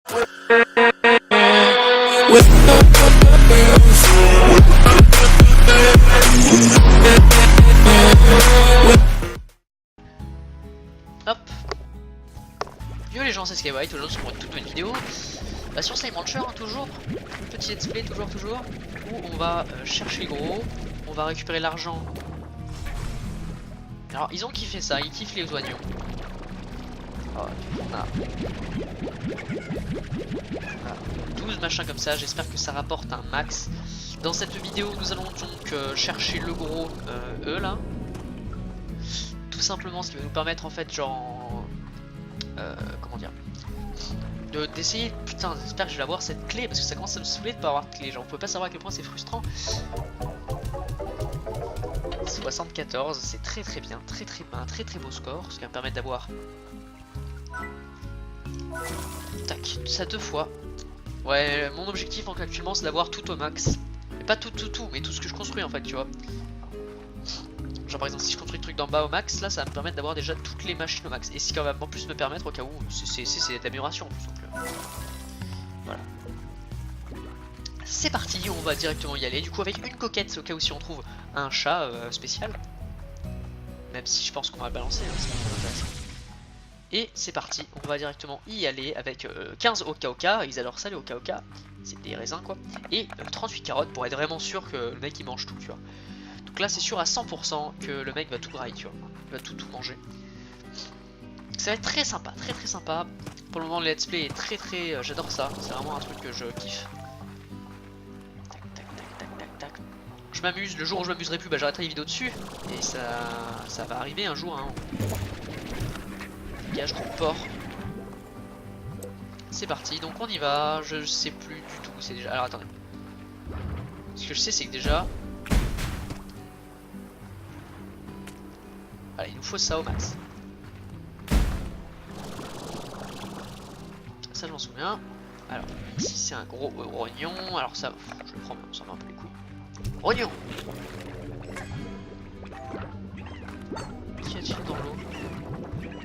Hop. Yo les gens, c'est Skywhite, aujourd'hui c'est pour une toute nouvelle vidéo. Sur Slime Rancher, hein, toujours. Petit let's play, toujours. Où on va chercher les gros, on va récupérer l'argent. Alors ils ont kiffé ça, ils kiffent les oignons. Oh, on a 12 machins comme ça, j'espère que ça rapporte un max. Dans cette vidéo nous allons donc chercher le gros eux là. Tout simplement ce qui va nous permettre en fait genre comment dire, d'essayer, putain j'espère que je vais avoir cette clé parce que ça commence à me saouler de pas avoir de clé, genre on peut pas savoir à quel point c'est frustrant. 74, c'est très bien, un très beau score, ce qui va me permettre d'avoir tac, ça 2 fois. Ouais, mon objectif donc actuellement c'est d'avoir tout au max, mais pas tout, mais tout ce que je construis en fait, tu vois. Genre par exemple si je construis le truc d'en bas au max, là ça va me permettre d'avoir déjà toutes les machines au max. Et ce qui va en plus me permettre au cas où, c'est d'amélioration en plus. Donc, voilà. C'est parti, on va directement y aller. Du coup avec une coquette au cas où si on trouve un chat spécial. Même si je pense qu'on va balancer, hein, c'est pas intéressant. Et c'est parti, on va directement y aller avec 15 Oka, ils adorent ça les Oka, c'est des raisins quoi. Et 38 carottes pour être vraiment sûr que le mec il mange tout, tu vois. Donc là c'est sûr à 100% que le mec va tout grailler, tu vois. Il va tout manger. Ça va être très sympa, très sympa. Pour le moment le let's play est très j'adore ça, c'est vraiment un truc que je kiffe. Tac. Je m'amuse, le jour où je m'amuserai plus, bah j'arrêterai les vidéos dessus. Et ça va arriver un jour, hein. Gage gros porc. C'est parti, donc on y va, je sais plus du tout, c'est déjà... Alors attendez. Ce que je sais c'est que déjà... Allez, il nous faut ça au max. Ça je m'en souviens. Alors, ici c'est un gros rognon, alors ça, je le prends, mais on s'en va un peu les couilles. Rognon. Qu'y a-t-il dans l'eau?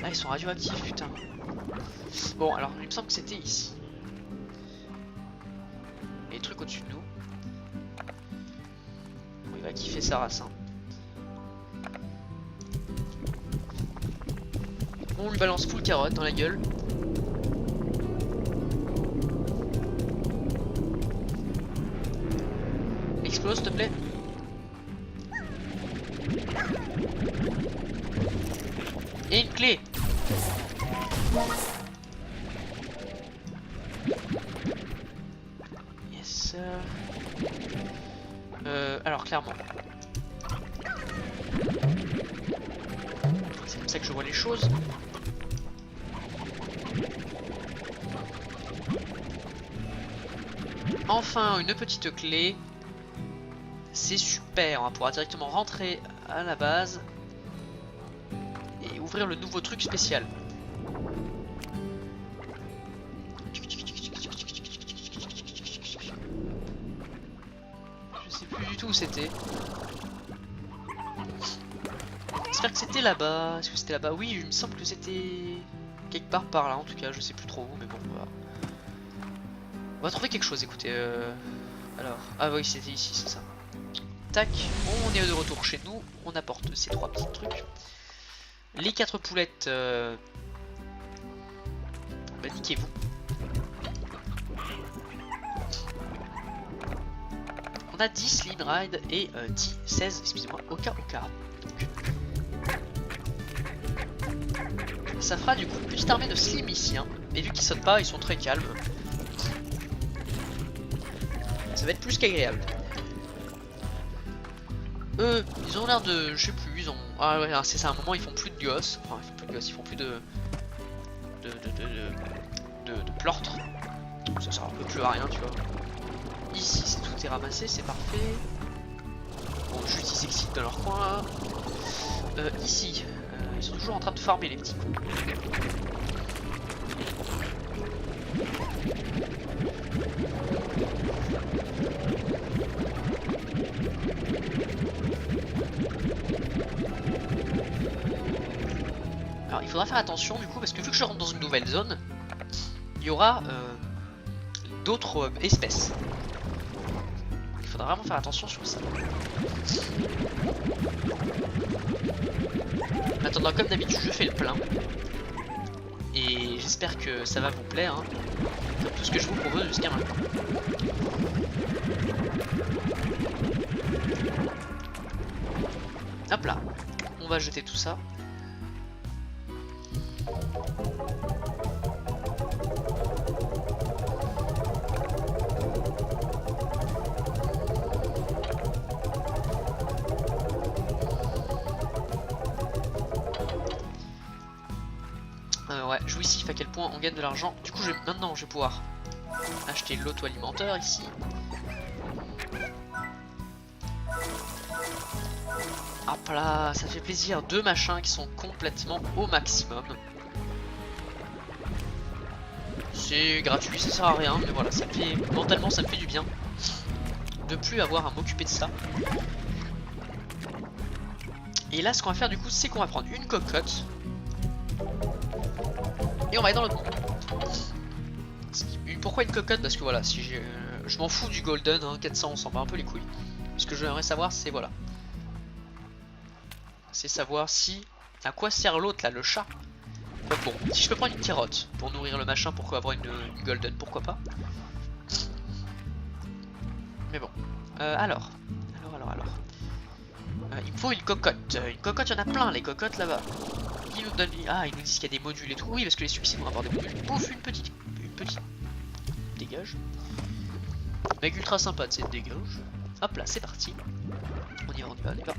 Ah, ils sont radioactifs, putain. Bon, alors, il me semble que c'était ici. Et les trucs au-dessus de nous. Bon, il va kiffer sa race, hein. On lui balance full carotte dans la gueule. Explose, s'il te plaît. Et une clé. Yes. Alors clairement. C'est comme ça que je vois les choses. Enfin une petite clé. C'est super, on va pouvoir directement rentrer à la base et ouvrir le nouveau truc spécial. Je sais plus du tout où c'était. J'espère que c'était là-bas. Est-ce que c'était là-bas? Oui, il me semble que c'était quelque part par là en tout cas, je sais plus trop où, mais bon, on va trouver quelque chose, écoutez. Alors, ah oui, c'était ici, c'est ça. Tac, on est de retour chez nous, on apporte ces 3 petits trucs. Les 4 poulettes, bah niquez-vous. On a 10 Slim Ride et 16, excusez-moi, Oka. Donc, ça fera du coup une petite armée de Slim ici, hein. Et vu qu'ils sautent pas, ils sont très calmes. Ça va être plus qu'agréable. Eux, ils ont l'air de... je sais plus, ils ont... Ah ouais, c'est ça, à un moment ils font plus de gosses. Enfin, ils font plus de gosses, ils font plus de plortre. Ça sert un peu plus à rien, tu vois. Ici, tout est ramassé, c'est parfait. Bon, juste ils s'excitent dans leur coin. Ici, ils sont toujours en train de farmer les petits coups. Alors il faudra faire attention du coup parce que vu que je rentre dans une nouvelle zone, il y aura d'autres espèces. Il faudra vraiment faire attention sur ça. En attendant, comme d'habitude, je fais le plein. Et j'espère que ça va vous plaire, hein, comme tout ce que je vous propose jusqu'à maintenant. Hop là, on va jeter tout ça. Ouais, jouissif à quel point on gagne de l'argent. Du coup, maintenant, je vais pouvoir acheter l'auto-alimenteur ici. Hop là, ça fait plaisir. 2 machins qui sont complètement au maximum. C'est gratuit, ça sert à rien, mais voilà, ça me fait, mentalement ça me fait du bien de plus avoir à m'occuper de ça. Et là, ce qu'on va faire du coup, c'est qu'on va prendre une cocotte et on va aller dans l'autre monde. Pourquoi une cocotte? Parce que voilà, si je m'en fous du golden, hein, 400 on s'en bat un peu les couilles. Ce que j'aimerais savoir, c'est voilà, c'est savoir si à quoi sert l'autre là, le chat. Bon, si je peux prendre une carotte pour nourrir le machin, pourquoi avoir une golden, pourquoi pas. Mais bon, alors. Il me faut une cocotte. Une cocotte, il y en a plein les cocottes là-bas. Ils nous donnent... Ah, ils nous disent qu'il y a des modules et tout. Oui, parce que les succès vont avoir des modules. Pouf, une petite. Dégage. Mec ultra sympa de cette dégage. Hop là, c'est parti. On y va, d'accord.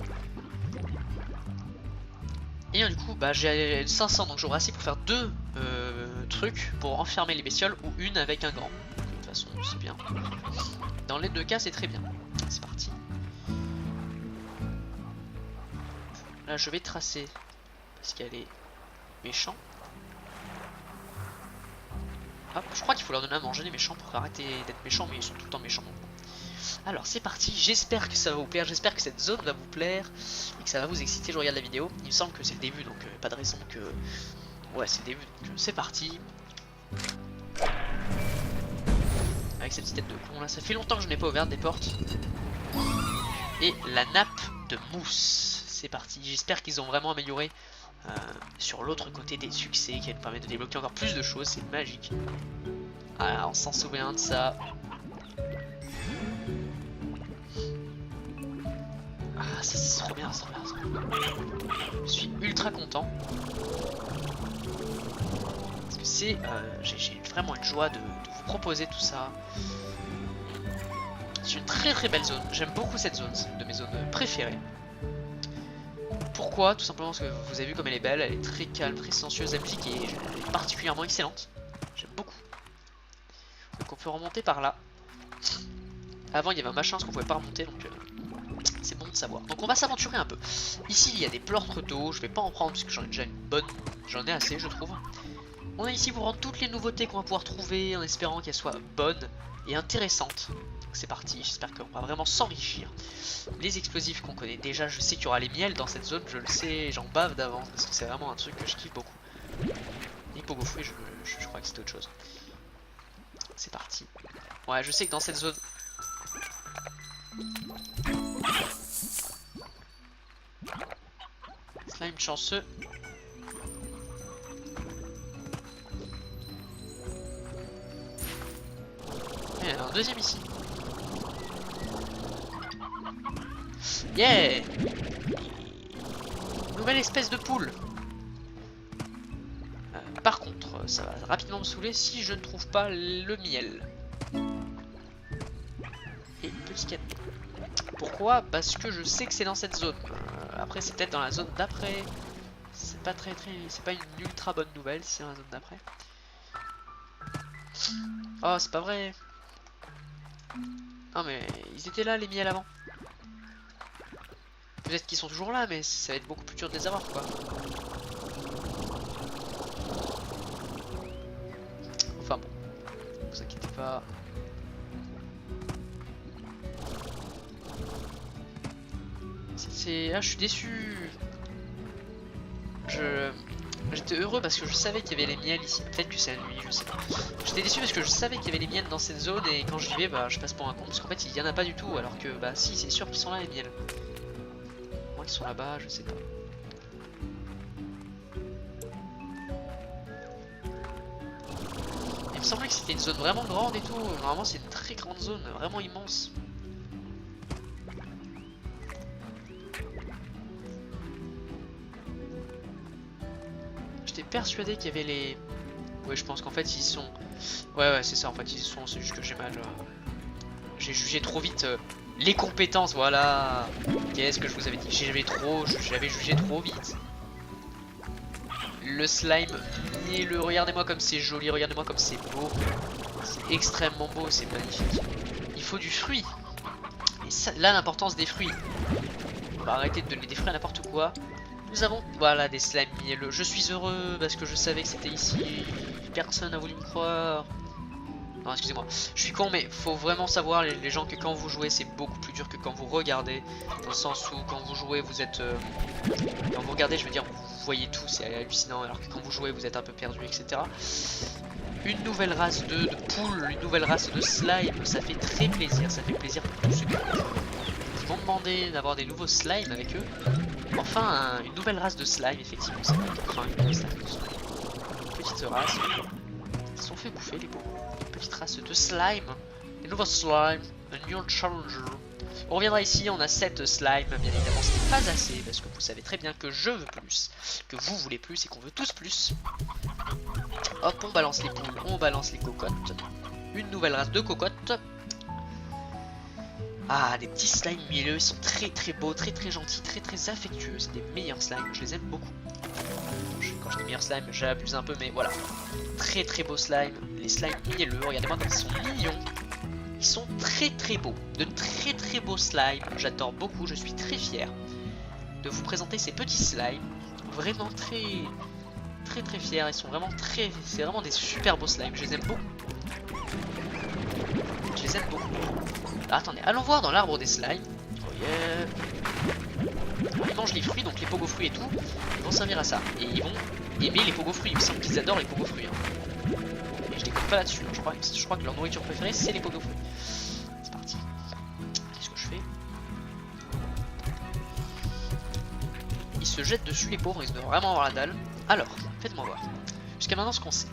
Et du coup, bah, j'ai 500, donc j'aurai assez pour faire 2 trucs pour enfermer les bestioles ou une avec un gant. De toute façon, c'est bien. Dans les 2 cas, c'est très bien. C'est parti. Là, je vais tracer parce qu'elle est méchante. Hop, je crois qu'il faut leur donner à manger les méchants pour arrêter d'être méchants, mais ils sont tout le temps méchants. Alors c'est parti, j'espère que ça va vous plaire, j'espère que cette zone va vous plaire et que ça va vous exciter. Je regarde la vidéo, il me semble que c'est le début, donc pas de raison que... Ouais, c'est le début, donc c'est parti. Avec cette petite tête de con là, ça fait longtemps que je n'ai pas ouvert des portes. Et la nappe de mousse, c'est parti. J'espère qu'ils ont vraiment amélioré sur l'autre côté des succès, qui va nous permettre de débloquer encore plus de choses, c'est magique. Ah, on s'en souvient de ça. Ah, ça c'est trop bien, ça. Je suis ultra content. Parce que c'est... j'ai vraiment une joie de vous proposer tout ça. C'est une très belle zone. J'aime beaucoup cette zone, c'est une de mes zones préférées. Pourquoi? Tout simplement parce que vous avez vu comme elle est belle, elle est très calme, très silencieuse, la musique est particulièrement excellente. J'aime beaucoup. Donc on peut remonter par là. Avant il y avait un machin, ce qu'on pouvait pas remonter, donc c'est bon de savoir. Donc on va s'aventurer un peu. Ici il y a des plortres d'eau, je vais pas en prendre parce que j'en ai déjà une bonne, j'en ai assez je trouve. On est ici pour rendre toutes les nouveautés qu'on va pouvoir trouver en espérant qu'elles soient bonnes et intéressantes. C'est parti, j'espère qu'on va vraiment s'enrichir. Les explosifs qu'on connaît déjà, je sais qu'il y aura les miels dans cette zone, je le sais, j'en bave d'avance parce que c'est vraiment un truc que je kiffe beaucoup. Les pogo fruits, je crois que c'est autre chose. C'est parti. Ouais, je sais que dans cette zone... Slime chanceux. Il y en a un deuxième ici. Yeah! Nouvelle espèce de poule. Par contre, ça va rapidement me saouler si je ne trouve pas le miel. Et petit cadeau. Pourquoi? Parce que je sais que c'est dans cette zone. Après, c'est peut-être dans la zone d'après. C'est pas c'est pas une ultra bonne nouvelle si c'est dans la zone d'après. Oh, c'est pas vrai. Non mais ils étaient là les miels avant. Peut-être qu'ils sont toujours là, mais ça va être beaucoup plus dur de les avoir quoi. Enfin bon, ne vous inquiétez pas. Ah, je suis déçu. J'étais heureux parce que je savais qu'il y avait les miels ici. Peut-être que c'est la nuit, je sais pas. J'étais déçu parce que je savais qu'il y avait les miels dans cette zone et quand j'y vais, bah je passe pour un con parce qu'en fait il y en a pas du tout. Alors que bah si, c'est sûr qu'ils sont là les miels. Moi ils sont là-bas, je sais pas. Il me semblait que c'était une zone vraiment grande et tout. Normalement c'est une très grande zone, vraiment immense. J'étais persuadé qu'il y avait les... Ouais, je pense qu'en fait ils sont... Ouais, c'est ça, en fait ils sont, c'est juste que j'ai mal... J'ai jugé trop vite les compétences, voilà. Qu'est-ce que je vous avais dit? J'avais jugé trop vite. Le slime, regardez-moi comme c'est joli, regardez-moi comme c'est beau. C'est extrêmement beau, c'est magnifique. Il faut du fruit. Et ça, là l'importance des fruits. On va arrêter de donner des fruits à n'importe quoi. Nous avons, voilà, des slimes mielleux. Je suis heureux parce que je savais que c'était ici. Personne n'a voulu me croire. Non, excusez-moi, je suis con, mais faut vraiment savoir, les gens, que quand vous jouez, c'est beaucoup plus dur que quand vous regardez. Dans le sens où, quand vous jouez, vous êtes... quand vous regardez, je veux dire, vous voyez tout, c'est hallucinant. Alors que quand vous jouez, vous êtes un peu perdu, etc. Une nouvelle race de poules, une nouvelle race de slime, ça fait très plaisir. Ça fait plaisir pour tous ceux qui vont demander d'avoir des nouveaux slimes avec eux. Enfin, une nouvelle race de slime, effectivement. Enfin, une nouvelle petite race. Ils sont fait bouffer, les pauvres. Petite race de slime. Les nouveaux slime. Un new challenger. On reviendra ici, on a 7 slimes. Bien évidemment, ce n'est pas assez. Parce que vous savez très bien que je veux plus. Que vous voulez plus et qu'on veut tous plus. Hop, on balance les poules, on balance les cocottes. Une nouvelle race de cocottes. Ah, des petits slimes mielleux, ils sont très beaux, très gentils, très affectueux. C'est des meilleurs slimes, je les aime beaucoup. Quand je dis meilleurs slimes, j'abuse un peu, mais voilà. Très beaux slimes. Les slimes mielleux, regardez-moi comme ils sont mignons. Ils sont très beaux. De très beaux slimes. J'adore beaucoup, je suis très fier de vous présenter ces petits slimes. Vraiment très fiers. Ils sont vraiment c'est vraiment des super beaux slimes. Je les aime beaucoup. Je les aime beaucoup. Ah, attendez, allons voir dans l'arbre des slimes. Oh yeah. Ils mangent les fruits, donc les pogo fruits et tout. Ils vont servir à ça. Et ils vont aimer les pogo fruits. Il me semble qu'ils adorent les pogo fruits. Hein. Et je déconne pas là-dessus. Je crois que leur nourriture préférée, c'est les pogo fruits. C'est parti. Qu'est-ce que je fais? Ils se jettent dessus, les pauvres. Ils doivent vraiment avoir la dalle. Alors, faites-moi voir. Jusqu'à maintenant, ce qu'on sait.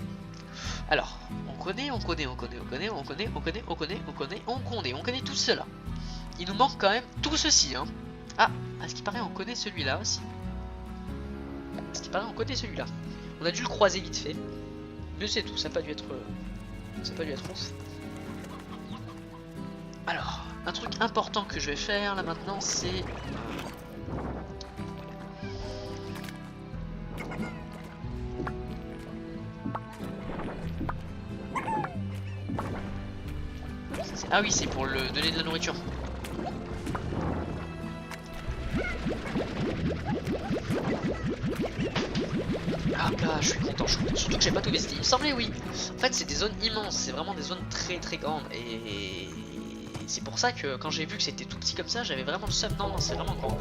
Alors, on connaît tout cela. Il nous manque quand même tout ceci, hein. Ah, à ce qui paraît, on connaît celui-là aussi. À ce qui paraît, on connaît celui-là. On a dû le croiser vite fait. Mais c'est tout, ça n'a pas dû être... ouf. Alors, un truc important que je vais faire là maintenant, c'est... Ah oui, c'est pour le donner de la nourriture. Ah là, je suis content. Surtout que j'ai pas tout visité. Il me semblait, oui. En fait, c'est des zones immenses. C'est vraiment des zones très grandes. Et c'est pour ça que quand j'ai vu que c'était tout petit comme ça, j'avais vraiment le seum. Non, c'est vraiment grand.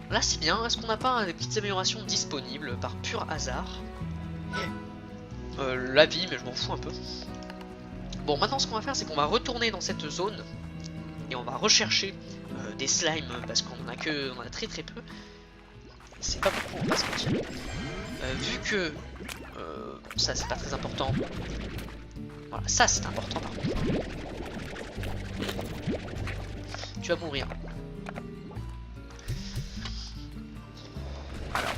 Là, c'est bien. Est-ce qu'on n'a pas des petites améliorations disponibles par pur hasard? La vie, mais je m'en fous un peu. Bon, maintenant ce qu'on va faire, c'est qu'on va retourner dans cette zone et on va rechercher des slimes parce qu'on en a très peu. C'est pas beaucoup, on va pas se mentir. Vu que ça c'est pas très important. Voilà, ça c'est important par contre. Tu vas mourir. Alors.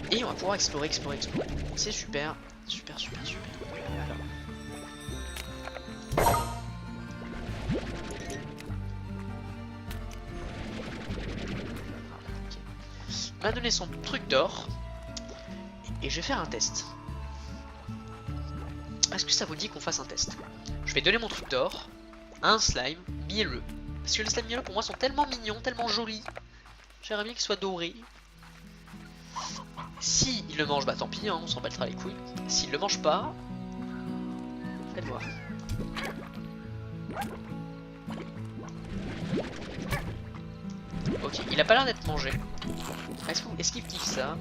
Et on va pouvoir explorer. C'est super. Il m'a donné son truc d'or. Et je vais faire un test. Est-ce que ça vous dit qu'on fasse un test? Je vais donner mon truc d'or à un slime mielleux. Parce que les slimes mielleux pour moi sont tellement mignons, tellement jolis. J'aimerais bien qu'ils soient dorés. Si il le mange, bah tant pis, hein, on s'en battra les couilles. S'il le mange pas, faites voir. Ok, il a pas l'air d'être mangé. Est-ce qu'il kiffe ça?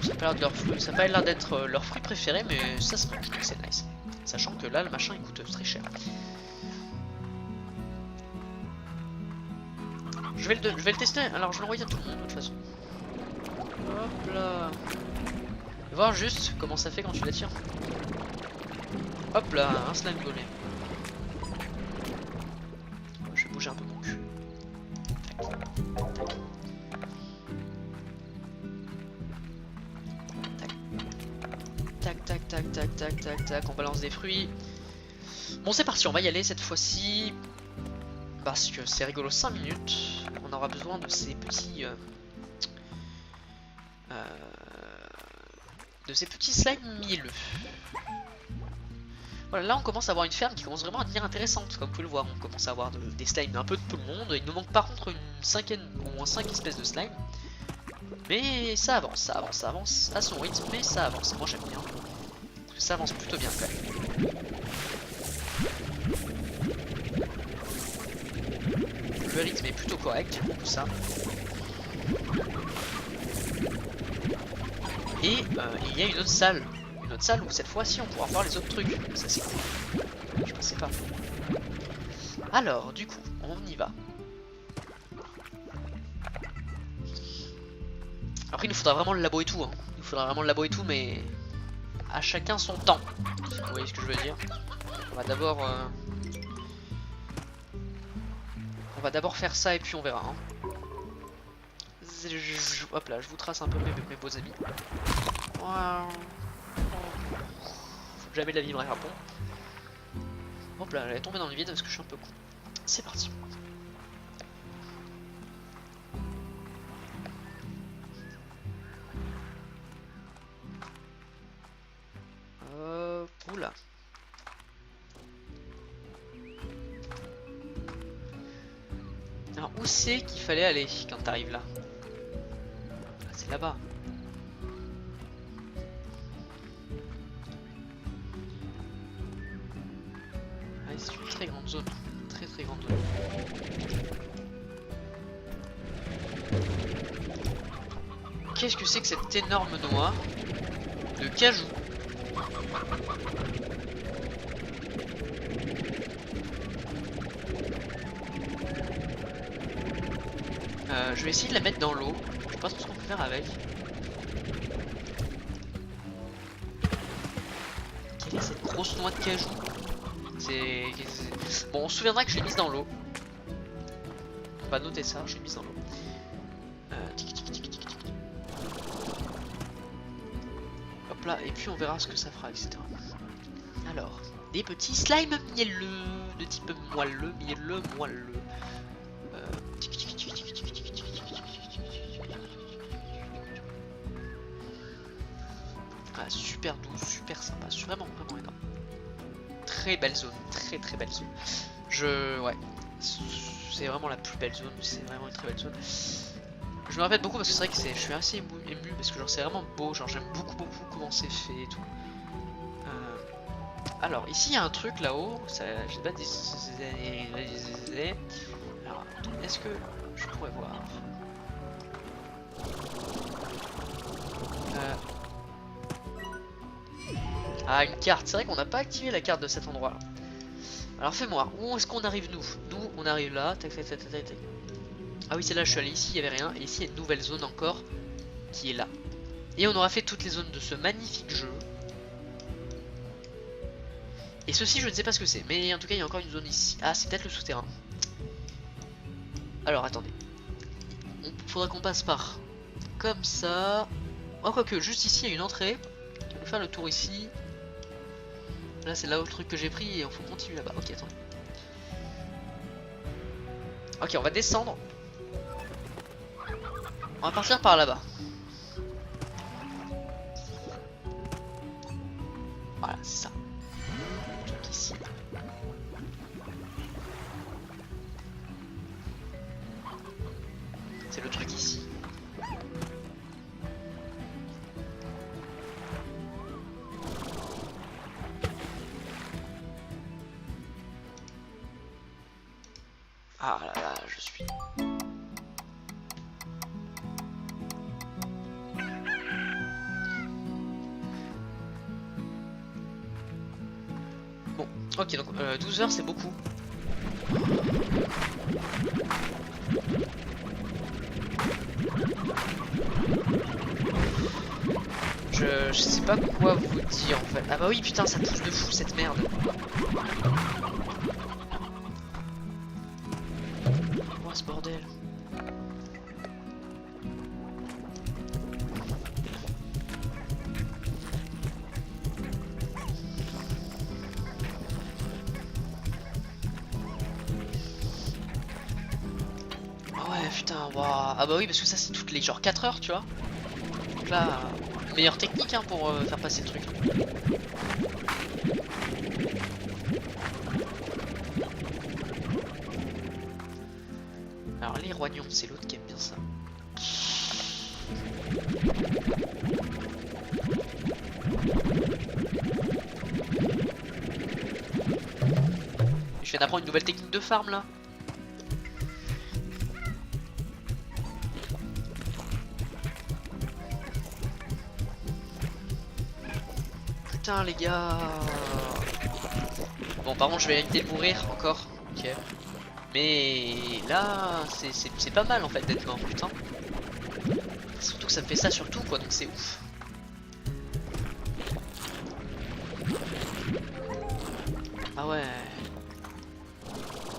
Ça a pas l'air de leur fruit, ça a pas l'air d'être leur fruit préféré, mais ça se mange, donc c'est nice. Sachant que là, le machin il coûte très cher. Je vais le tester, alors je vais l'envoyer à tout le monde de toute façon. Hop là. Voir juste comment ça fait quand tu la tires. Hop là, un slime golem. Je vais bouger un peu mon cul. Tac tac tac tac tac tac tac, on balance des fruits. Bon c'est parti, on va y aller cette fois-ci. Parce que c'est rigolo, 5 minutes. On aura besoin de ces petits slimes mielleux. Voilà, là on commence à avoir une ferme qui commence vraiment à devenir intéressante. Comme vous pouvez le voir, on commence à avoir des slimes un peu de tout le monde. Il nous manque par contre au moins 5 espèces de slime. Mais ça avance, ça avance, ça avance à son rythme, mais ça avance. Moi j'aime bien. Parce que ça avance plutôt bien quand même. Le rythme est plutôt correct, tout ça. Et il y a une autre salle. Une autre salle où cette fois-ci on pourra voir les autres trucs. Ça c'est cool. Je pensais pas. Alors, du coup, on y va. Après, il nous faudra vraiment le labo et tout. Hein. Il nous faudra vraiment le labo et tout, mais à chacun son temps. Si vous voyez ce que je veux dire. On va d'abord faire ça et puis on verra. Hein. Hop là, je vous trace un peu mes beaux amis. Wow. Faut jamais la vibrer à bon. Hop là, elle est tombée dans le vide parce que je suis un peu con. C'est parti. Oula. Alors où c'est qu'il fallait aller quand t'arrives là? Ah, c'est là-bas. Ah, c'est une très grande zone. Très très grande zone. Qu'est-ce que c'est que cette énorme noix de cajou? Je vais essayer de la mettre dans l'eau. Je sais pas trop ce qu'on peut faire avec. Quelle est cette grosse noix de cajou? Bon, on se souviendra que je l'ai mise dans l'eau. On va noter ça, je l'ai mise dans l'eau. Hop là, et puis on verra ce que ça fera, etc. Alors, des petits slimes mielleux, de type moelleux, moelleux. Ah, super doux, super sympa, vraiment énorme. Très belle zone, très belle zone. Ouais, c'est vraiment la plus belle zone, c'est vraiment une très belle zone. Je me répète beaucoup parce que c'est vrai que je suis assez ému parce que genre c'est vraiment beau, genre j'aime beaucoup comment c'est fait et tout. Alors ici il y a un truc là-haut, je sais pas alors est-ce que je pourrais voir? Ah, une carte, c'est vrai qu'on n'a pas activé la carte de cet endroit là. Alors fais-moi, où est-ce qu'on arrive nous? Nous on arrive là, tac. Ah oui c'est là, je suis allé ici, il n'y avait rien, et ici il y a une nouvelle zone encore qui est là. Et on aura fait toutes les zones de ce magnifique jeu. Et ceci je ne sais pas ce que c'est, mais en tout cas il y a encore une zone ici. Ah c'est peut-être le souterrain. Alors attendez. Il faudra qu'on passe par comme ça. Oh quoique, juste ici il y a une entrée. On va faire le tour ici. Là c'est là le truc que j'ai pris et il faut continuer là-bas. Ok attendez. Ok on va descendre. On va partir par là-bas. Voilà c'est ça. Donc ici. C'est le truc ici. Ah là là, je suis... Bon, ok, donc 12 heures c'est beaucoup. Je sais pas quoi vous dire en fait. Ah bah oui putain ça pousse de fou cette merde. Oh ce bordel. Ah ouais putain waouh. Ah bah oui parce que ça c'est toutes les genre 4 heures tu vois. Donc là, meilleure technique hein, pour faire passer le truc. Alors les roignons, c'est l'autre qui aime bien ça. Je viens d'apprendre une nouvelle technique de farm là. Putain les gars. Bon par contre je vais éviter de mourir encore. Ok. Mais là c'est pas mal en fait d'être mort putain. Surtout que ça me fait ça sur tout quoi donc c'est ouf. Ah ouais.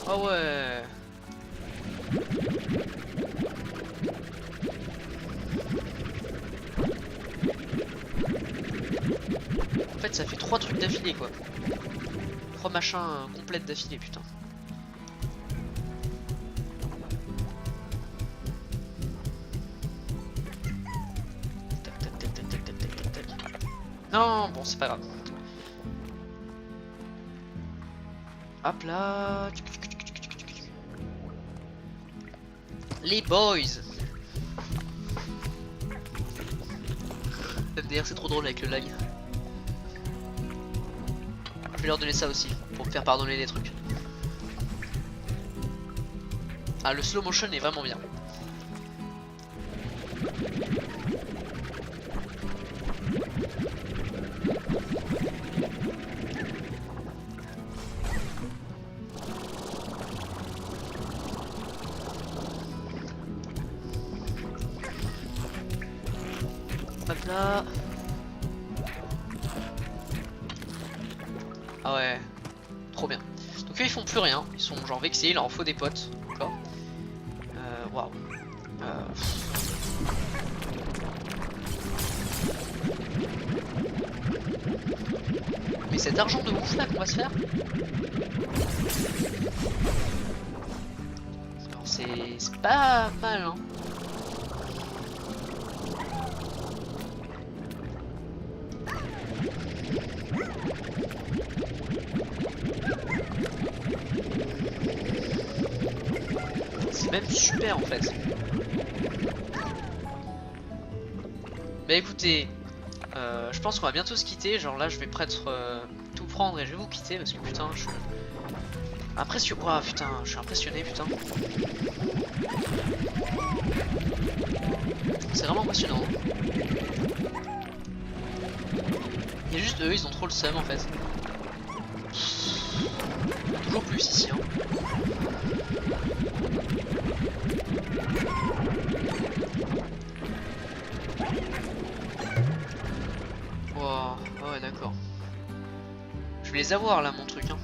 Ah ouais. En fait ça fait 3 trucs d'affilée quoi. 3 machins complètes d'affilée putain. Tac tac tac tac tac tac tac tac tac. Non bon c'est pas grave. Hop là. Les boys. MDR c'est trop drôle avec le lag. Je vais leur donner ça aussi pour me faire pardonner des trucs. Ah le slow motion est vraiment bien. Hop là. Ah ouais, trop bien. Donc eux ils font plus rien, ils sont genre vexés, il leur en faut des potes, d'accord. Waouh. Mais cet argent de ouf là qu'on va se faire. C'est pas mal hein. C'est même super en fait. Bah écoutez, je pense qu'on va bientôt se quitter. Genre là je vais presque tout prendre et je vais vous quitter parce que putain je suis impressionné. Ouah, putain, je suis impressionné putain. C'est vraiment impressionnant. Il y a juste eux, ils ont trop le seum en fait. Toujours plus ici hein. Wow, ouais d'accord. Je vais les avoir là mon truc hein.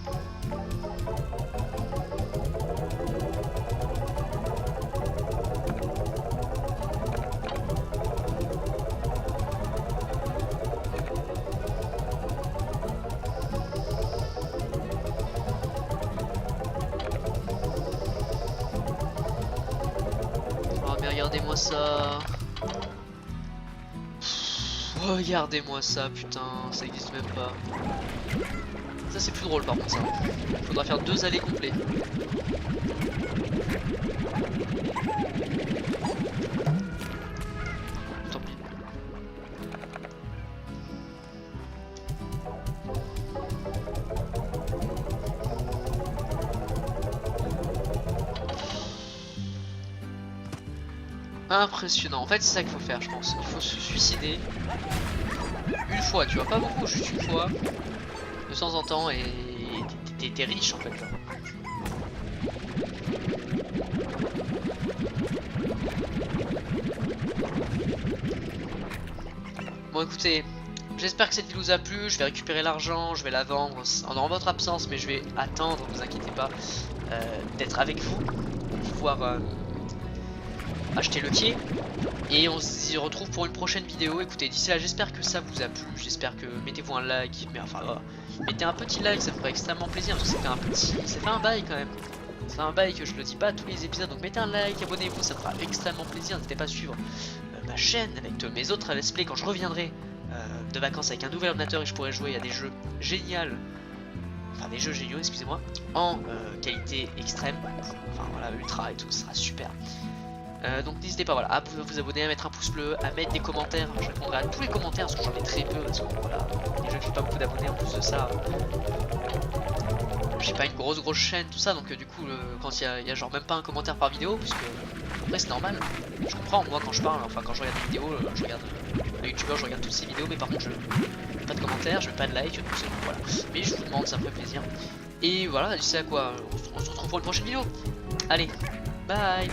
Oh mais regardez-moi ça. Regardez-moi ça, putain, ça existe même pas. Ça c'est plus drôle par contre ça. Faudra faire 2 allées complets. Tant pis. impressionnant. En fait, c'est ça qu'il faut faire, je pense. Il faut se suicider une fois, tu vois, pas beaucoup, juste une fois, de temps en temps, et t'es riche en fait. Genre. Bon, écoutez, j'espère que cette vidéo vous a plu. Je vais récupérer l'argent, je vais la vendre en votre absence, mais je vais attendre, ne vous inquiétez pas, d'être avec vous pour pouvoir acheter le quai. Et on s'y retrouve pour une prochaine vidéo. Écoutez, d'ici là, j'espère que ça vous a plu. J'espère que mettez-vous un like, mais enfin voilà. Mettez un petit like, ça me ferait extrêmement plaisir parce que ça fait un bail quand même. C'est un bail que je le dis pas à tous les épisodes, donc mettez un like, abonnez-vous, ça me fera extrêmement plaisir. N'hésitez pas à suivre ma chaîne avec mes autres let's play quand je reviendrai de vacances avec un nouvel ordinateur et je pourrai jouer à des jeux géniaux, enfin des jeux géniaux, excusez-moi, en qualité extrême, enfin voilà, ultra et tout, ce sera super. Donc n'hésitez pas voilà, à vous abonner, à mettre un pouce bleu, à mettre des commentaires. Je répondrai à tous les commentaires parce que j'en ai très peu. Parce que voilà, déjà que j'ai pas beaucoup d'abonnés en plus de ça. J'ai pas une grosse chaîne, tout ça. Donc du coup, quand il y a genre même pas un commentaire par vidéo, parce que après c'est normal. Je comprends, moi quand je parle, enfin quand je regarde des vidéos, je regarde les youtubeurs, je regarde toutes ces vidéos, mais par contre je mets pas de commentaires, je mets pas de like, donc voilà. Mais je vous demande, ça me ferait plaisir. Et voilà, tu sais à quoi, on se retrouve pour une prochaine vidéo. Allez, bye.